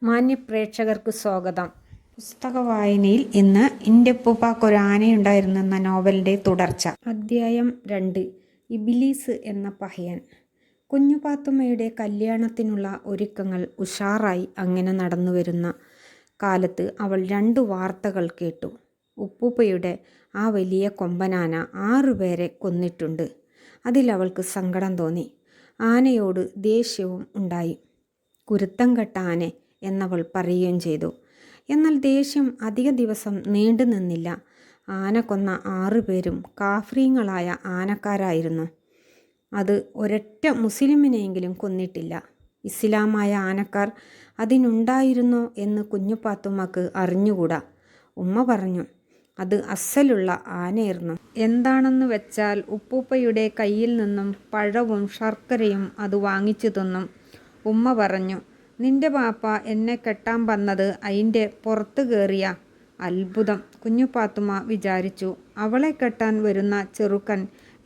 മാന്യപ്രേക്ഷകർക്ക് സ്വാഗതം. പുസ്തക വായനയിൽ ഇന്ന് എൻ്റെ ഉപ്പൂപ്പാക്കൊരു ആനയുണ്ടായിരുന്നു എന്ന നോവലിൻ്റെ തുടർച്ച. അധ്യായം 2. ഇബിലീസ് എന്ന പഹയൻ. കുഞ്ഞു പാത്തുമ്മയുടെ കല്യാണത്തിനുള്ള ഒരുക്കങ്ങൾ ഉഷാറായി അങ്ങനെ നടന്നു വരുന്ന കാലത്ത് അവൾ 2 വാർത്തകൾ കേട്ടു. ഉപ്പൂപ്പയുടെ ആ വലിയ കൊമ്പനാന 6 പേരെ കൊന്നിട്ടുണ്ട്. അതിലവൾക്ക് സങ്കടം തോന്നി. ആനയോട് ദേഷ്യവും ഉണ്ടായി. കുരുത്തം കെട്ട ആനെ എന്നവൾ പറയുകയും ചെയ്തു. എന്നാൽ ദേഷ്യം അധിക ദിവസം നീണ്ടു നിന്നില്ല. ആന കൊന്ന 6 പേരും കാഫ്രീങ്ങളായ ആനക്കാരായിരുന്നു. അത് ഒരൊറ്റ മുസ്ലിമിനെയെങ്കിലും കൊന്നിട്ടില്ല. ഇസ്ലാമായ ആനക്കാർ അതിനുണ്ടായിരുന്നോ എന്ന് കുഞ്ഞുപാത്തുമ്മക്ക് അറിഞ്ഞുകൂടാ. ഉമ്മ പറഞ്ഞു, അത് അസലുള്ള ആനയായിരുന്നു. എന്താണെന്ന് വെച്ചാൽ ഉപ്പൂപ്പയുടെ കയ്യിൽ നിന്നും പഴവും ശർക്കരയും അത് വാങ്ങിച്ചു തിന്നും. ഉമ്മ പറഞ്ഞു, നിന്റെ ബാപ്പ എന്നെ കെട്ടാൻ വന്നത് അതിൻ്റെ പുറത്ത് കയറിയ അത്ഭുതം. കുഞ്ഞുപാത്തുമ്മ വിചാരിച്ചു, അവളെ കെട്ടാൻ വരുന്ന ചെറുക്കൻ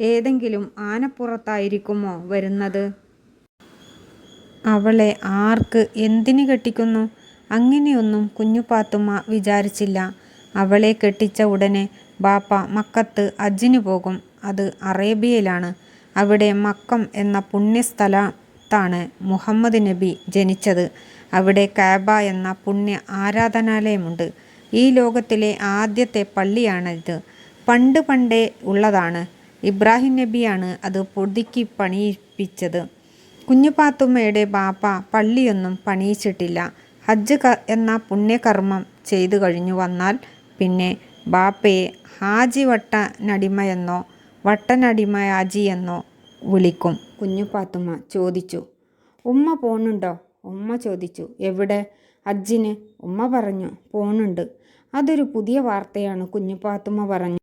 ഏതെങ്കിലും ആനപ്പുറത്തായിരിക്കുമോ വരുന്നത്? അവളെ ആർക്ക് എന്തിന് കെട്ടിക്കുന്നു? അങ്ങനെയൊന്നും കുഞ്ഞുപാത്തുമ്മ വിചാരിച്ചില്ല. അവളെ കെട്ടിച്ച ഉടനെ ബാപ്പ മക്കത്ത് ഹജ്ജിന് പോകും. അത് അറേബ്യയിലാണ്. അവിടെ മക്കം എന്ന പുണ്യസ്ഥലത്താണ് മുഹമ്മദ് നബി ജനിച്ചത്. അവിടെ കഅബ എന്ന പുണ്യ ആരാധനാലയമുണ്ട്. ഈ ലോകത്തിലെ ആദ്യത്തെ പള്ളിയാണിത്. പണ്ടേ ഉള്ളതാണ്. ഇബ്രാഹിം നബിയാണ് അത് പുതുക്കി പണിയിപ്പിച്ചത്. കുഞ്ഞുപാത്തുമ്മയുടെ ബാപ്പ പള്ളിയൊന്നും പണിയിച്ചിട്ടില്ല. ഹജ്ജ് എന്ന പുണ്യകർമ്മം ചെയ്തു കഴിഞ്ഞു വന്നാൽ പിന്നെ ബാപ്പയെ ഹാജി വട്ടനടിമയെന്നോ വട്ടനടിമയാജിയെന്നോ വിളിക്കും. കുഞ്ഞുപാത്തുമ്മ ചോദിച്ചു, ഉമ്മ പോണുണ്ടോ? ഉമ്മ ചോദിച്ചു, എവിടെ? ഹജ്ജിന്. ഉമ്മ പറഞ്ഞു, പോണുണ്ട്. അതൊരു പുതിയ വാർത്തയാണ്. കുഞ്ഞുപാത്തുമ്മ പറഞ്ഞു.